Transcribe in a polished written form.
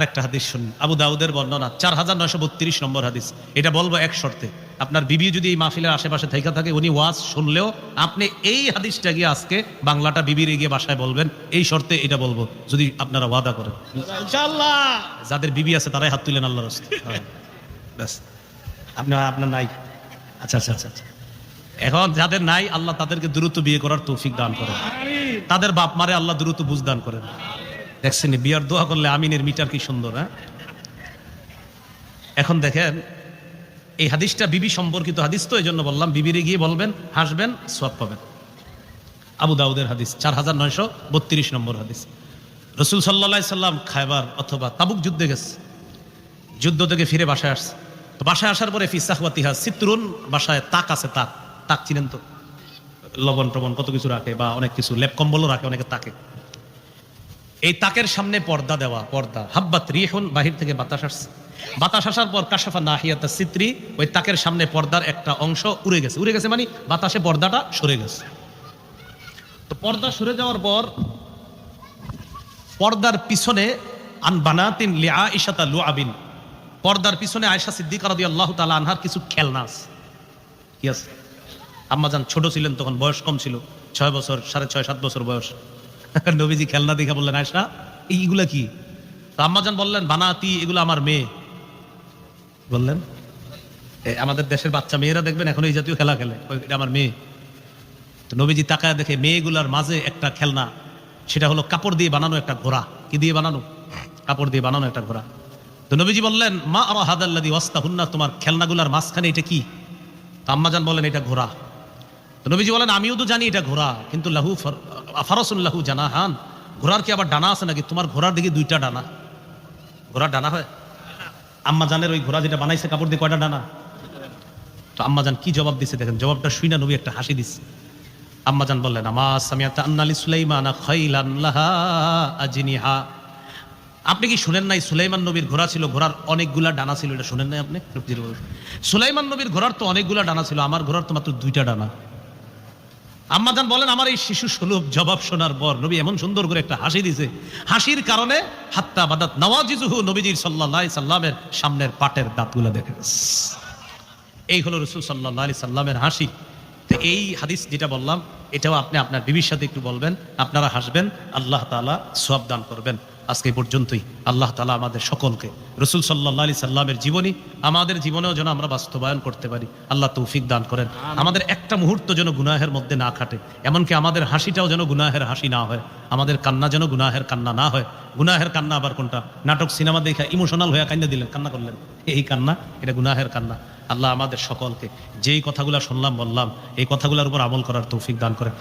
আরেকটা হাদিস শুনুন, আবু দাউদের বর্ণনা 4932 নম্বর হাদিস। এটা বলবো এক শর্তে, আপনার বিবি যদি এই মাহফিলের আশেপাশে থেকে থাকে, উনি ওয়াজ শুনলেও আপনি এই হাদিসটা গিয়ে আজকে বাংলাটা বিবির গিয়ে বাসায় বলবেন, এই শর্তে এটা বলবো, যদি আপনারা ওয়াদা করেন ইনশাআল্লাহ। যাদের বিবি আছে তারাই হাত তুলেন আল্লাহর রাস্তায়। ব্যাস, আপনার নাই? আচ্ছা আচ্ছা আচ্ছা আচ্ছা। এখন যাদের নাই, আল্লাহ তাদেরকে দ্রুত বিয়ে করার তৌফিক দান করেন, তাদের বাপ মারে আল্লাহ দ্রুত বুঝদান করেন। দেখছেন বিয়ার দোয়া করলে আমিনের মিটার কি সুন্দর। হ্যাঁ, এখন দেখেন এই হাদিসটা বিবি সম্পর্কিত হাদিস, তো এই জন্য বললাম বিবিরে গিয়ে বলবেন, হাসবেন, সওয়াব পাবেন। আবু দাউদের হাদিস 4932 নম্বর হাদিস। রাসূল সাল্লাল্লাহু আলাইহি সাল্লাম খায়বার অথবা তাবুক যুদ্ধে গেছে, যুদ্ধ থেকে ফিরে বাসায় আসছে। তো বাসায় আসার পরে ফি সাহওয়াতিহা সিতরুন, বাসায় তাক আছে, তাক, তাক চিনেন তো, লবণ টবণ কত কিছু রাখে, বা অনেক কিছু লেপ কম্বলও রাখে অনেকে তাকে। এই তাকের সামনে পর্দা দেওয়া, পর্দা। হাব্বাত রিহুন, বাহির থেকে বাতাস আসছে, বাতাস আসার পর কাশাফা নাহিয়াতা সিত্রি, ওই তাকের সামনে পর্দার একটা অংশ উড়ে গেছে। উড়ে গেছে মানে বাতাসে পর্দাটা সরে গেছে। তো পর্দা সরে যাওয়ার পর পর্দার পিছনে আন বানাতিন লিআইশাতা লুআবিন, পর্দার পিছনে আয়েশা সিদ্দিকা রাদিয়াল্লাহু তাআলা আনহার কিছু খেলনা আছে। কি আছে? আম্মাজান ছোট ছিলেন তখন, বয়স কম ছিল, 6 বছর, 6.5-7 বছর বয়স। নবীজি খেলনা দেখে বললেন, আয়েশা এইগুলা কি? আম্মাজান বললেন, বানাতি, এগুলো আমার মেয়ে। বললেন আমাদের দেশের বাচ্চা মেয়েরা দেখবেন এখন এই জাতীয় খেলা খেলে, এটা আমার মেয়ে। তো নবীজি তাকায় দেখে মেয়েগুলার মাঝে একটা খেলনা, সেটা হলো কাপড় দিয়ে বানানো একটা ঘোড়া। কি দিয়ে বানানো? কাপড় দিয়ে বানানো একটা ঘোড়া। তো নবীজি বললেন, মা আরা হাদাল্লাযী ওয়াস্তাহুন্না, তোমার খেলনাগুলার মাঝখানে এটা কি? তো আম্মাজান বলেন, এটা ঘোড়া। তো নবীজি বলেন, আমিও তো জানি এটা ঘোড়া, কিন্তু লাহু ফারাসুন লাহু জানাহান, ঘোড়ার কি আবার ডানা আছে নাকি? তোমার ঘোড়ার দিকে 2টা ডানা। ঘোড়ার ডানা হয়? আম্মাজানের ওই ঘোড়া যেটা বানাইছে কাপড় দিয়ে, কয়টা ডানা? তো আম্মাজান কি জবাব দিছে দেখেন, জবাবটা শুইনা নবী একটা হাসি দিচ্ছে। আম্মাজান বললেন, আমা সামিআতা আন্না লিসুলাইমানা খাইলান লাহা আজনিহা, আপনি কি শুনেন নাই সুলাইমান নবীর ঘোড়া ছিল, ঘোড়ার অনেকগুলা ডানা ছিল? এটা শুনেন নাই আপনি? সুলাইমান নবীর ঘোড়ার তো অনেকগুলা ডানা ছিল, আমার ঘোড়ার তো মাত্র 2টা ডানা। আম্মাজান বলেন, আমার এই শিশু সুলভ জবাব শোনার পর নবী এমন সুন্দর করে একটা হাসি দিছে, হাসির কারণে হাত্তা বাদাত নওয়াজিজুহু, নবীজির সাল্লাল্লাহু আলাইহি সাল্লামের সামনের পাটের দাঁতগুলো দেখে গেছে। এই হলো রাসূল সাল্লাল্লাহু আলাইহি সাল্লামের হাসি। তো এই হাদিস যেটা বললাম, এটাও আপনি আপনার বিবির সাথে একটু বলবেন, আপনারা হাসবেন, আল্লাহ তাআলা সওয়াব দান করবেন। আজকে পর্যন্তই। আল্লাহ তাআলা আমাদের সকলকে রাসূল সাল্লাল্লাহু আলাইহি সাল্লামের জীবনী আমাদের জীবনেও যেন আমরা বাস্তবায়ন করতে পারি, আল্লাহ তৌফিক দান করেন। আমাদের একটা মুহূর্ত যেন গুনাহের মধ্যে না কাটে, এমনকি আমাদের হাসিটাও যেন গুনাহের হাসি না হয়, আমাদের কান্না যেন গুনাহের কান্না না হয়। গুনাহের কান্না আবার কোনটা? নাটক সিনেমা দেখে ইমোশনাল হয়ে কান্না দিলেন, কান্না করলেন, এই কান্না, এটা গুনাহের কান্না। আল্লাহ আমাদের সকলকে যেই কথাগুলো শুনলাম বললাম, এই কথাগুলোর উপর আমল করার তৌফিক দান করেন।